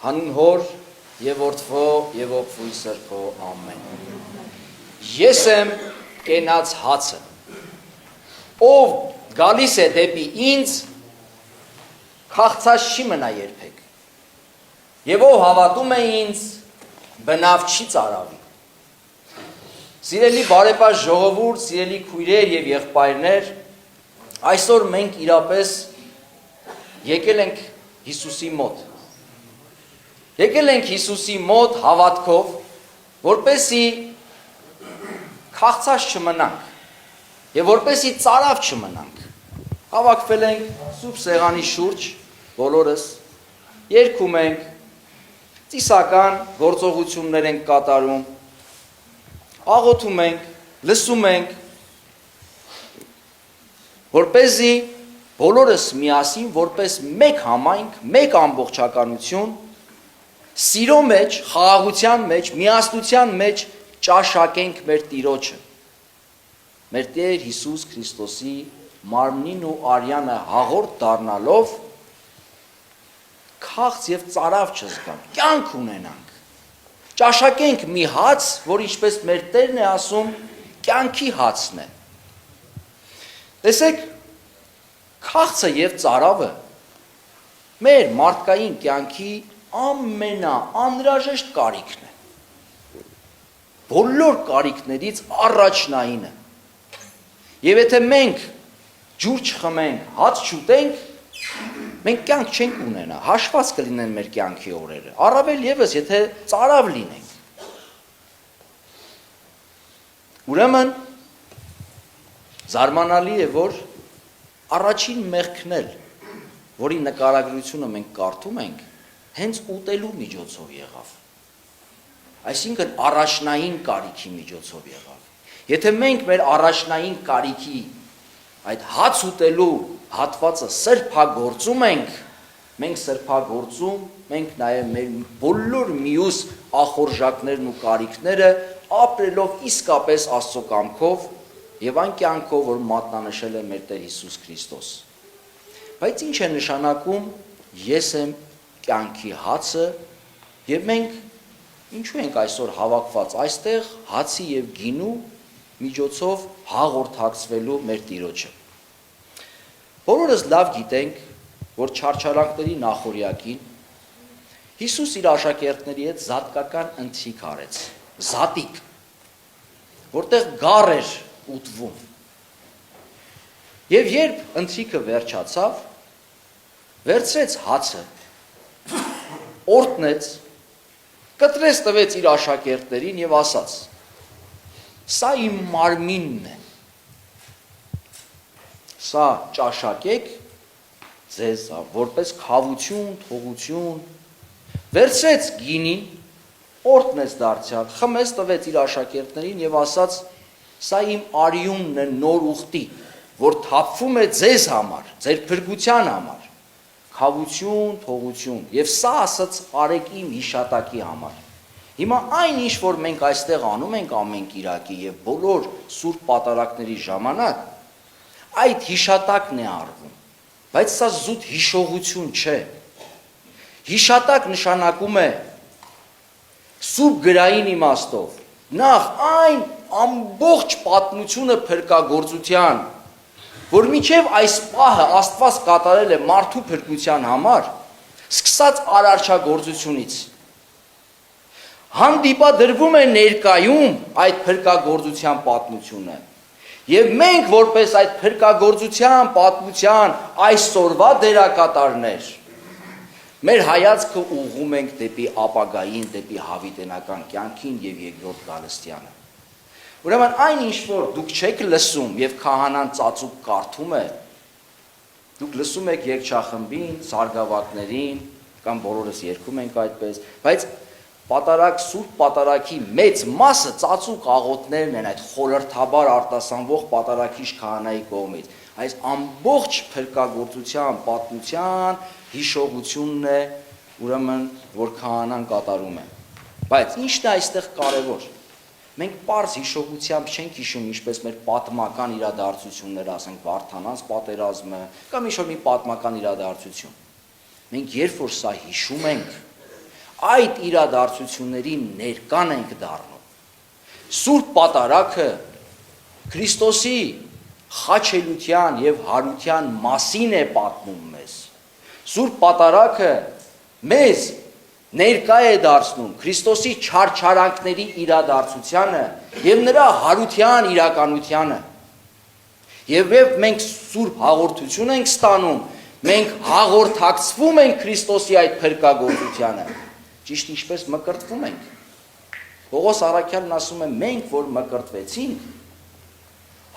Հանուն Հոր եւ Որդվո եւ Ոգու Սրբո ամեն։ Ես եմ կենաց հացը, ով գալիս է դեպի ինձ, քաղցած չի մնա երբեք, եւ ով հավատում է ինձ, բնավ չի ծարավի։ Սիրելի բարեպաշտ ժողովուրդ, սիրելի քույրեր եւ եղբայրներ, այսօր մենք իրապես եկել ենք Հիսուսի մոտ։ Եկել ենք Հիսուսի մոտ հավատքով, որպեսզի քաղցած չմնանք եւ որպեսզի ծարավ չմնանք։ Հավաքվել ենք սուրբ սեղանի շուրջ, բոլորս երգում ենք, ծիսական գործողություններ ենք կատարում, աղոթում ենք, լսում ենք, որպեսզի բոլորս միասին որպես մեկ համայնք, մեկ ամբողջականություն, սիրո մեջ, խաղաղության մեջ, միասնության մեջ ճաշակենք մեր Տիրոջը, մեր Տեր Հիսուս Քրիստոսի մարմնին ու արյանը հաղորդ դառնալով քաղց եւ ծարավ չզգանք, կյանք ունենանք, ճաշակենք մի հաց, որ ինչպես մեր Տերն է ասում, կյանքի հացն է։ Տեսեք, քաղցը եւ ծարավը մեր մարդկային կյանքի ամենաանհրաժեշտ կարիքն է։ Բոլոր կարիքներից առաջնայինը։ Եվ եթե մենք ջուր չխմենք, հաց չուտենք, մենք կյանք չենք ունենա, հաշված կլինեն մեր կյանքի օրերը, առավել եւս եթե ծարավ լինենք։ Ուրեմն զարմանալի է, որ առաջին մեղքն էլ, որի նկարագրությունը մենք կարդում ենք, հենց ուտելու միջոցով եղավ։ Այսինքն առաջնային կարիքի միջոցով եղավ։ Եթե մենք մեր առաջնային կարիքի այդ հաց ուտելու հատվածը սրբագործում ենք, մենք սրբագործում, մենք նաև մեր բոլոր մյուս ախորժակներն ու կարիքները ապրելով իսկապես Աստծո կամքով եւ այն կյանքով, որ մատնանշել է մեր Տեր Հիսուս Քրիստոս։ Բայց ինչ է նշանակում ես եմ կյանքի հացը եւ մենք ինչու ենք այսօր հավաքված այստեղ հացի եւ գինու միջոցով հաղորդակցվելու մեր Տիրոջը։ Բոլորս լավ գիտենք, որ չարչարանքների նախորյակին Հիսուս իր աշակերտների հետ զատկական ընթրիք արեց, զատիկ, որտեղ գառ էր ուտվում։ Եվ երբ ընթրիքը վերջացավ, վերցրեց հացը, օրտնեց, կտրեց տվեց իր աշակերտներին եւ ասաց. Սա իմ մարմինն է։ Սա ճաշակեք ձեզ որպես քավություն, թողություն։ Վերցրեց գինին, օրտնեց դարձյալ, խմեց տվեց իր աշակերտներին եւ ասաց. Սա իմ արյունն է նոր ուխտի, որ թափվում է ձեզ համար, ձեր փրկության համար, քավություն, թողություն, եւ սա ասած արեք իմ հիշատակի համար։ Հիմա այն ինչ որ մենք այստեղ անում ենք ամեն կիրակի եւ բոլոր սուրբ պատարակների ժամանակ, այդ հիշատակն է արվում, բայց սա զուտ հիշողություն չէ։ Հիշատակ նշանակում է սուրբ գրային իմաստով, նախ այն ամբողջ պատմությունը փրկagorցության, որ մինչև այս պահը Աստված կատարել է մարդու փրկության համար, սկսած արարչագործությունից, հանդիպադրվում է ներկայում այդ փրկagorցության պատմությունը, եւ մենք որպես այդ փրկagorցության պատմության այսօրվա դերակատարներ, մեր հայացքը ուղղում ենք դեպի ապագային, դեպի հավիտենական կյանքին եւ երկրորդ գալստյանը։ Ուրեմն այն ինչ որ դուք չեք լսում եւ քահանան ծածուկ կարդում է, դուք լսում եք երգչախմբին, սարգսակներին, կամ բոլորս երգում ենք այդպես, բայց պատարակ սուրբ պատարակի մեծ մասը ծածուկ աղոթներն են այդ խորհրդաբար արտասանվող պատարակիչ քահանայի կողմից։ Այս ամբողջ փրկagorցության պատմության հիշողությունն է, ուրեմն որ քահանան կատարում է։ Բայց ինչն է այստեղ կարևոր։ Մենք պարզ հիշողությամբ չենք հիշում, ինչպես մեր պատմական իրադարձությունները, ասենք Վարդանանց պատերազմը, կամ ինչ-որ մի պատմական իրադարձություն։ Մենք երբ որ սա հիշում ենք, այդ իրադարձությունների ներկան ենք դառնում։ Սուրբ Պատարագը Քրիստոսի խաչելության եւ հարության մասին է պատմում մեզ։ Սուրբ Պատարագը մեզ ներկա է դարձնում Քրիստոսի չարչարանքների իրադարձությանը եւ նրա հարության իրականությանը։ Եվ մենք սուրբ հաղորդություն ենք ստանում, մենք հաղորդակցվում ենք Քրիստոսի այդ փրկագործությանը։ Ճիշտ ինչպես մկրտվում ենք։ Պողոս առաքյալն ասում է, մենք որ մկրտվեցինք,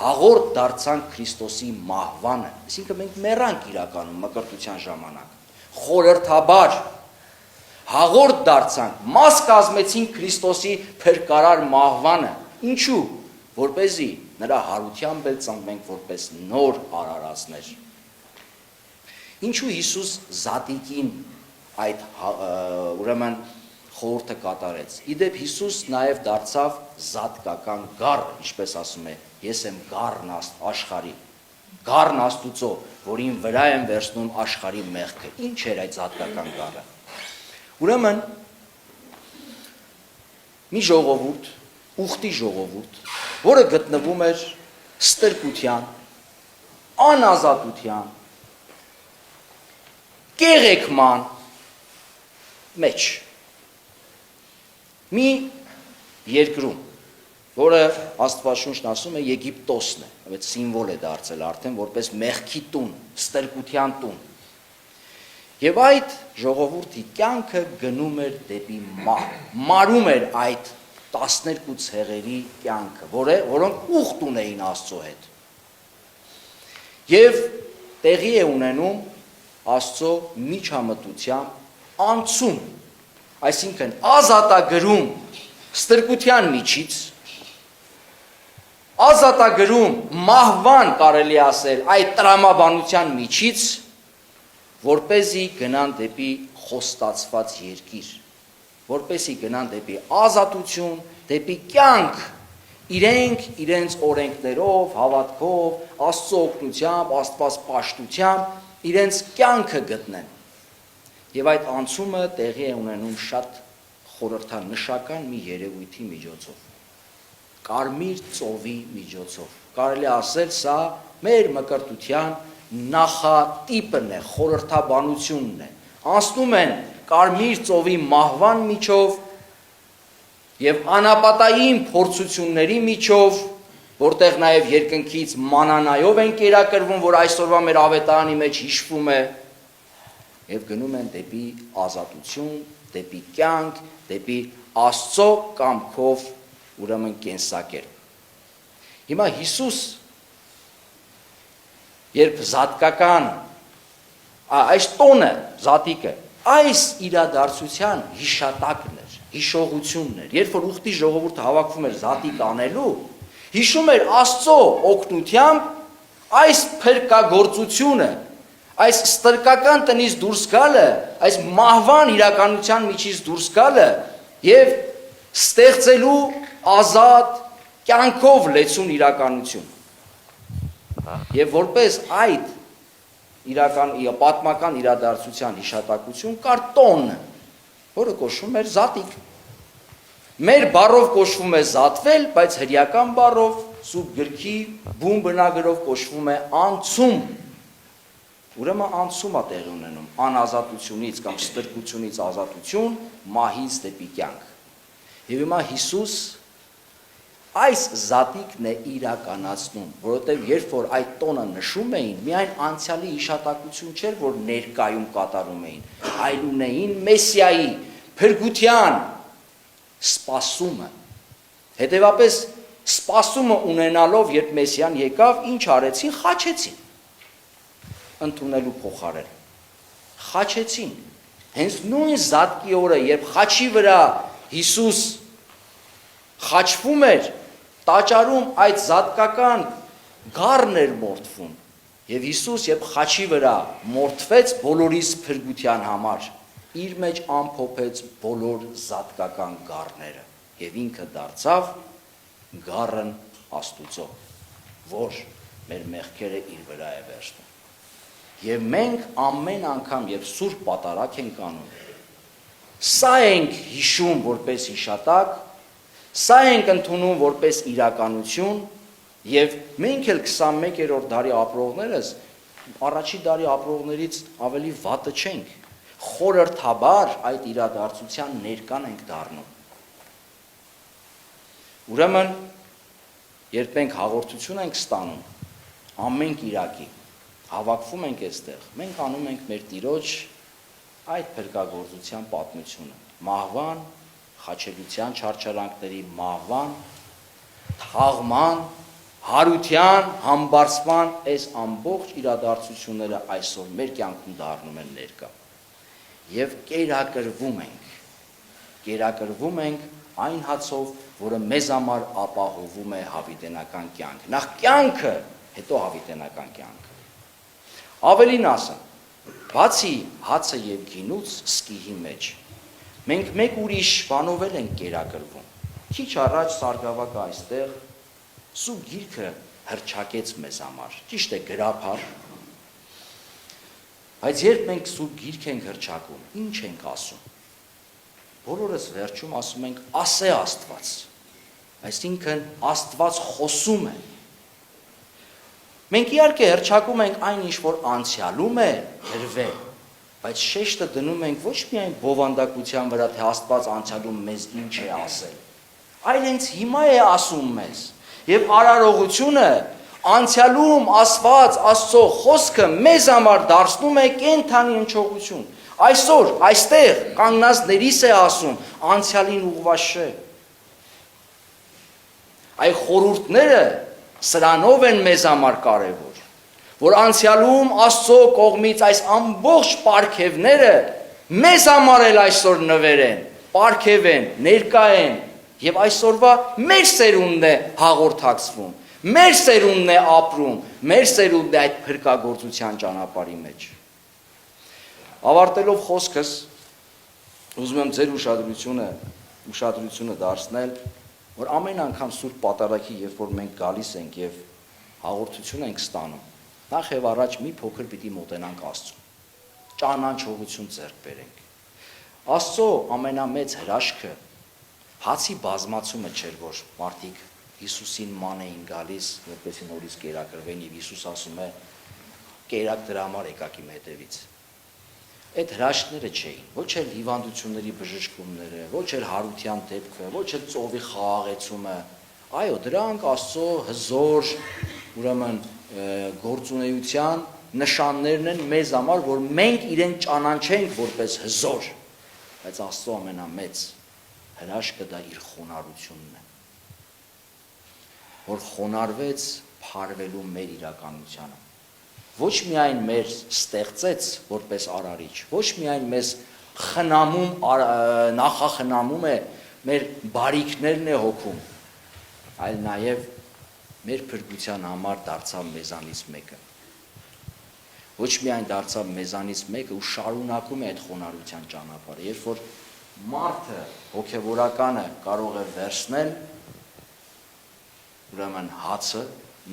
հաղորդ դարձանք Քրիստոսի մահվանը, այսինքն մենք մեռանք իրականում մկրտության ժամանակ, խորհրդաբար հաղորդ դարձանք, մաս կազմեցինք Քրիստոսի փրկարար մահվանը, ինչու, որպեսզի նրա հարությամբ էլ ծնվենք որպես նոր արարածներ։ Ինչու Հիսուս զատիկին այդ ուրեմն խորհուրդը կատարեց։ Իդեպ Հիսուս նաև դարձավ զատկական գառ, ինչպես ասում է, ես եմ գառն աշխարհի, գառն Աստուծո, որին վրա եմ վերցնում աշխարհի մեղքը։ Ինչ էր այդ զատկական գառը։ Ուրեմն մի ժողովուրդ, ուխտի ժողովուրդ, որը գտնվում էր ստրկության, անազատության, կեղեքման մեջ, մի երկրում, որը Աստվածաշունչն ասում է Եգիպտոսն է, այդ սիմվոլ է դարձել արդեն որպես մեղքի տուն, ստրկության տուն։ Եվ այդ ժողովուրդի կյանքը գնում էր դեպի մահ, մարում էր այդ 12 ցեղերի կյանքը, որոնք ուխտ ունեին Աստծո հետ։ Եվ տեղի է ունենում Աստծո միջամտությամբ անցում, այսինքն ազատագրում ստրկության միջից, ազատագրում մահվան կարելի ասել այդ տրամաբանության միջից, որպեսզի գնան դեպի խոստացված երկիր, որպեսզի գնան դեպի ազատություն, դեպի կյանք, իրենց օրենքներով, հավատքով, Աստծո օգնությամբ, Աստված պաշտությամբ, իրենց կյանքը գտնեն։ Եվ այդ անցումը տեղի է ունենում շատ խորհրդանշական մի երևույթի միջոցով, կարմիր ծովի միջոցով։ Կարելի ասել, սա մեր մկրտության նախատիպն է, խորհրդաբանությունն է։ Անցնում են կարմիր ծովի մահվան միջով եւ անապատային փորձությունների միջով, որտեղ նաեւ երկնքից մանանայով են կերակրվում, որ այսօրվա մեր ավետարանի մեջ հիշվում է, եւ գնում են դեպի ազատություն, դեպի կյանք, դեպի Աստծո կամքով ուրեմն կենսակերպ։ Հիմա Հիսուս երբ զատկական այս տոնը, զատիկը, այս իրադարձության հիշատակն էր, հիշողությունն էր, երբ որ ուխտի ժողովուրդը հավաքվում էր զատիկ անելու, հիշում էր Աստծո օգնությամբ այս փրկագործությունը, այս ստրկական տնից դուրս գալը, այս մահվան իրականության միջից դուրս գալը եւ ստեղծելու ազատ կյանքով լեցուն իրականություն։ Եվ որպես այդ պատմական իրադարձության հիշատակություն կար տոնը, որը կոչվում էր զատիկ։ Մեր բառով կոչվում է զատվել, բայց հրեական բառով, սուրբ գրքի բուն բնագրով կոչվում է անցում։ Ուրեմն անցում է տեղի ունենում անազատությունից կամ ստրկությունից ազատություն, մահից դեպի կյանք։ Եվ հիմա Հիսուս այս զատիկն է իրականացնում, որովհետև երբ որ այդ տոնը նշում էին, միայն անցյալի հիշատակություն չէր, որ ներկայում կատարում էին, այլ ունեին Մեսիայի փրկության սպասումը։ Հետևաբար սպասումը ունենալով, երբ Մեսիան եկավ, ինչ արեցին, խաչեցին։ Ընդունելու փոխարեն խաչեցին։ Հենց նույն զատկի օրը, երբ խաչի վրա Հիսուս խաչվում էր, տաճարում այդ զատկական գառն էր մորթվում, եւ Հիսուս երբ խաչի վրա մորթվեց բոլորիս փրկության համար, իր մեջ ամփոփեց բոլոր զատկական գառները եւ ինքը դարձավ գառն Աստուծո, որ մեր մեղքերը իր վրա է վերցնում։ Եվ մենք ամեն անգամ, երբ Սուրբ Պատարագ ենք անում, Սա ենք հիշում որպես հիշատակ, սա ենք ընդունում որպես իրականություն, եւ մենք էլ 21-րդ դարի ապրողներս առաջի դարի ապրողներից ավելի վատը չենք, խորհրդաբար այդ իրադարձության ներկան ենք դառնում։ Ուրեմն, երբ մենք հաղորդություն ենք ստանում, ամեն կիրակի հավաքվում ենք այստեղ, մենք անում ենք մեր Տիրոջ այդ փրկagorցության պատմությունը, մահվան, խաչելության չարչարանքների մահվան, թաղման, հարության, համբարձման այս ամբողջ իրադարձությունները այսօր մեր կյանքում դառնում են ներկա։ Եվ կերակրվում ենք այն հացով, որը մեզ համար ապահովում է հավիտենական կյանք։ Նախ կյանքը, հետո հավիտենական կյանքը։ Ավելին ասեմ, բացի հացը եւ գինուց սկիհի մեջ, մենք մեկ ուրիշ բանով էլ ենք կերակրվում։ Քիչ առաջ Սարգսակը այստեղ Սուրբ Գիրքը հռչակեց մեզ համար, ճիշտ է գրաբար, բայց երբ մենք Սուրբ Գիրք ենք հռչակում, ինչ ենք ասում։ Բոլորս վերջում ասում ենք ասե Աստված, այսինքն Աստված խոսում է։ Մենք իհարկե հռչակում ենք այն ինչ որ անցյալում է գրվել, բայց շեշտը դնում ենք ոչ միայն բովանդակության վրա, թե Աստված անցյալում մեզ ինչ է ասել, այլ հենց հիմա է ասում մեզ։ Եվ արարողությունը անցյալում ասված Աստծո խոսքը մեզ համար դարձնում է կենդանի հնչողություն։ Այսօր այստեղ կանգնածներիս է ասում, անցյալին ուղղված չէ։ Այդ խորհուրդները սրանով են մեզ համար կարևոր, որ անցյալում Աստծո կողմից այս ամբողջ պարգևները մեզ համար էլ այսօր նվեր են, պարգև են, ներկա են, եւ այսօրվա մեր սերունդն է հաղորդակցվում, մեր սերունդն է ապրում, մեր սերունդն է այդ փրկagorցության ճանապարհի մեջ։ Ավարտելով խոսքս, ուզում եմ ձեր ուշադրությունը դարձնել, որ ամեն անգամ Սուրբ Պատարագի, երբ որ մենք գալիս ենք եւ հաղորդություն ենք ստանում, նախ եւ առաջ մի փոքր պիտի մոտենանք Աստծուն, ճանաչողություն ձեռք բերենք։ Աստծո ամենամեծ հրաշքը հացի բազմացումը չէր, որ մարդիկ Հիսուսին ման էին գալիս, որպեսզի նորից կերակրվեն, եւ Հիսուս ասում է. «Կերակ դրա համար եկաք իմ հետևից»։ Այդ հրաշքները չէին, ոչ էլ հիվանդությունների բժշկումները, ոչ էլ հարության դեպքը, ոչ էլ ծովի խաղաղեցումը, այո, դրանք Աստծո հզոր, ուրեմն գործունեության նշաններն են մեզ համար, որ մենք իրեն ճանաչենք որպես հզոր, բայց Աստծո ամենամեծ հրաշքը դա իր խոնարհությունն է, որ խոնարհվեց փարվելու մեր իրականությանը, ոչ միայն մեր ստեղծեց որպես արարիչ, ոչ միայն մեզ խնամում, նախախնամում է, մեր բարիքներն է հոգում, այլ նաև մեր փրկության համար դարձավ մեզանից մեկը, ոչ միայն դարձավ մեզանից մեկը ու շարունակում է այդ խոնարհության ճանապարհը, երբ որ մարդը հոգևորականը կարող է վերցնել, ուրեմն հացը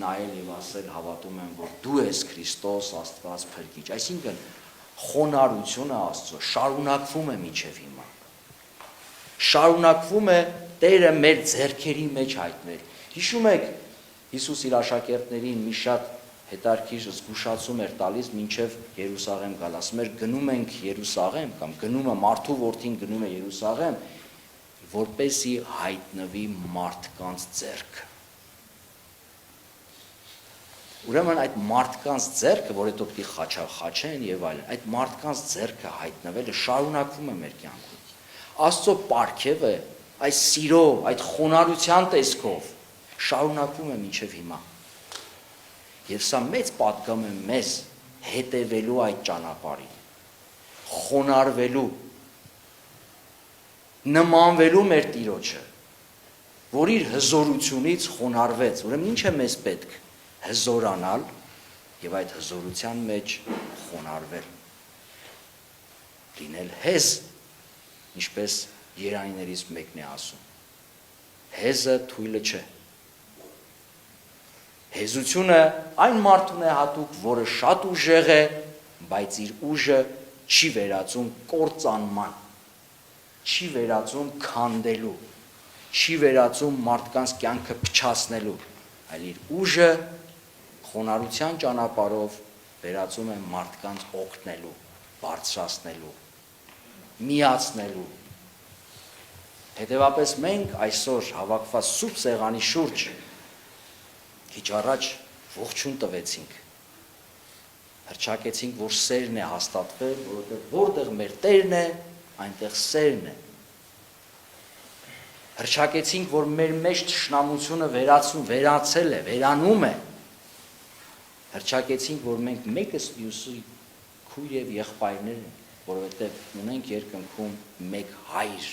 նայել եւ ասել հավատում եմ, որ դու ես Քրիստոս Աստված փրկիչ, այսինքն խոնարհությունը Աստծո շարունակվում է մինչև հիմա, շարունակվում է Տերը մեր ձեռքերի մեջ հայտնել։ Հիշում եք Հիսուս իր աշակերտներին մի շատ հետարքիր զգուշացում էր տալիս մինչև Երուսաղեմ գալ, ասում էր գնում ենք Երուսաղեմ կամ գնումը մարդու որդին գնում է Երուսաղեմ, որպեսզի հայտնվի մարդկանց ձեռքը։ Ուրեմն այդ մարդկանց ձեռքը, որ հետո պիտի խաչեն եւ այլն, այդ մարդկանց ձեռքը հայտնվելը շարունակվում է մեր կյանքում։ Աստծո պարգևը այս սիրո, այդ խոնարհության տեսքով շարունակվում է մինչև հիմա։ Եվ սա մեծ պատգամ է մեզ հետևելու այդ ճանապարհին, խոնարհվելու, նմանվելու մեր Տիրոջը, որ իր հզորությունից խոնարհվեց։ Ուրեմն ինչ է մեզ պետք։ Հզորանալ եւ այդ հզորության մեջ խոնարհվել, լինել հեզ, ինչպես երանիներից մեկն է ասում։ Հեզը թույլը չէ։ Հեզությունը այն մարդուն է հատուկ, որը շատ ուժեղ է, բայց իր ուժը չի վերածում կործանման։ չի վերածում քանդելու, չի վերածում մարդկանց կյանքը փչացնելու, այլ իր ուժը խոնարհության ճանապարհով վերածում է մարդկանց օգնելու, բարձրացնելու, միացնելու։ Հետևաբար մենք այսօր հավաքված սուրբ սեղանի շուրջ քիչ առաջ ողջույն տվեցինք, հռչակեցինք, որ սերն է հաստատվել, որովհետև որտեղ մեր Տերն է, այնտեղ սերն է։ Հռչակեցինք, որ մեր մեջ թշնամությունը վերացել է, վերանում է։ Հռչակեցինք, որ մենք մեկս մյուսի քույր եւ եղբայրներ ենք, որովհետև ունենք երկնքում մեկ հայր,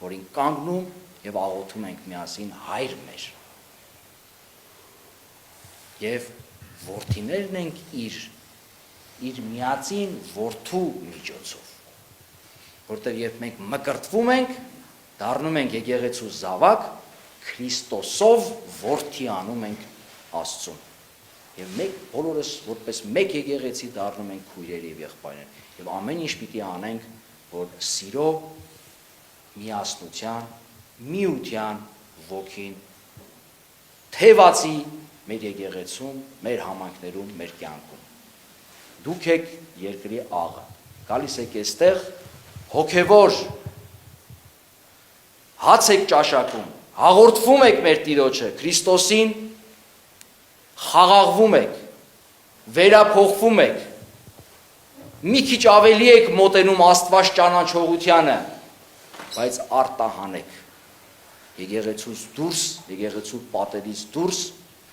որին կանգնում եւ աղոթում ենք միասին հայր մեր։ Եվ որդիներն ենք իր միածին որդու միջոցով, որտեղ երբ մենք մկրտվում ենք, դառնում ենք եկեղեցու զավակ, Քրիստոսով որդի անում ենք Աստծուն։ Եվ մենք բոլորս որպես մեկ եկեղեցի դառնում ենք քույրեր եւ եղբայրներ, եւ ամեն ինչ պիտի անենք, որ սիրո, միասնության, միության ոգին թևածի մեր եկեղեցում, մեր համայնքներում, մեր կյանքում։ Դուք եք երկրի աղը, գալիս եք այստեղ հոգևոր հաց եք ճաշակում, հաղորդվում եք մեր Տիրոջը, Քրիստոսին, խաղաղվում եք, վերափոխվում եք, մի քիչ ավելի եք մոտենում Աստված ճանաչողությանը, բայց արտահանեք, եկեղեցուց դուրս, եկեղեցու պատերից դուրս,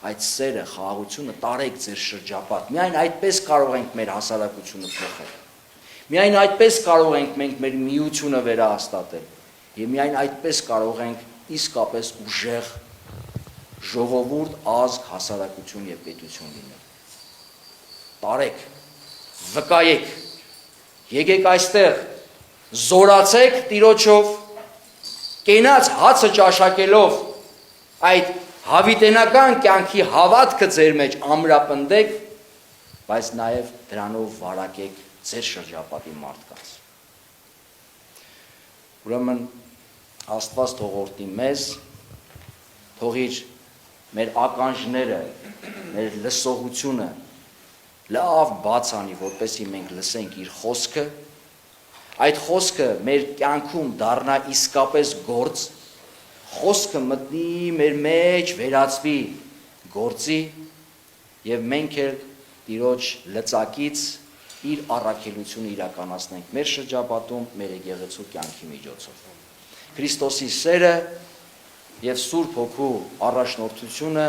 այդ սերը, խաղաղությունը տարեք ձեր շրջապատ, միայն այդպես կարող ենք մեր հասարակությունը փոխել, միայն այդպես կարող ենք մենք մեր միությունը վերահաստատել, եւ միայն այդպես կարող ենք իսկապես ուժեղ ժողովուրդ, ազգ, հասարակություն եւ պետություն լինել։ Տարեք, վկայեք, եկեք այստեղ, զորացեք Տիրոջով, կենաց հացը ճաշակելով, այդ հավիտենական կյանքի հավատքը ձեր մեջ ամրապնդեք, բայց նաեւ դրանով վարակեք ձեր շրջապատի մարդկանց։ Ուրեմն Աստված թողորտի մեզ, թողիր մեր ականջները, մեր լսողությունը լավ բաց անի, որպեսզի մենք լսենք իր խոսքը, այդ խոսքը մեր կյանքում դառնա իսկապես գործ, խոսքը մտնի մեր մեջ, վերածվի գործի եւ մենք էլ Տիրոջ լծակից իր առաքելությունը իրականացնենք մեր շրջապատում, մեր եկեղեցու կյանքի միջոցով։ Քրիստոսի սերը եւ Սուրբ Հոգու առաջնորդությունը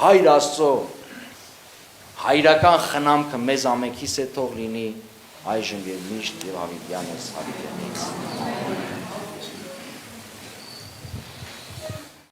Հայր Աստծո հայրական խնամքը մեզ ամենքիս է թող լինի այժմ եւ միշտ եւ հավիտյանս հավիտյանից։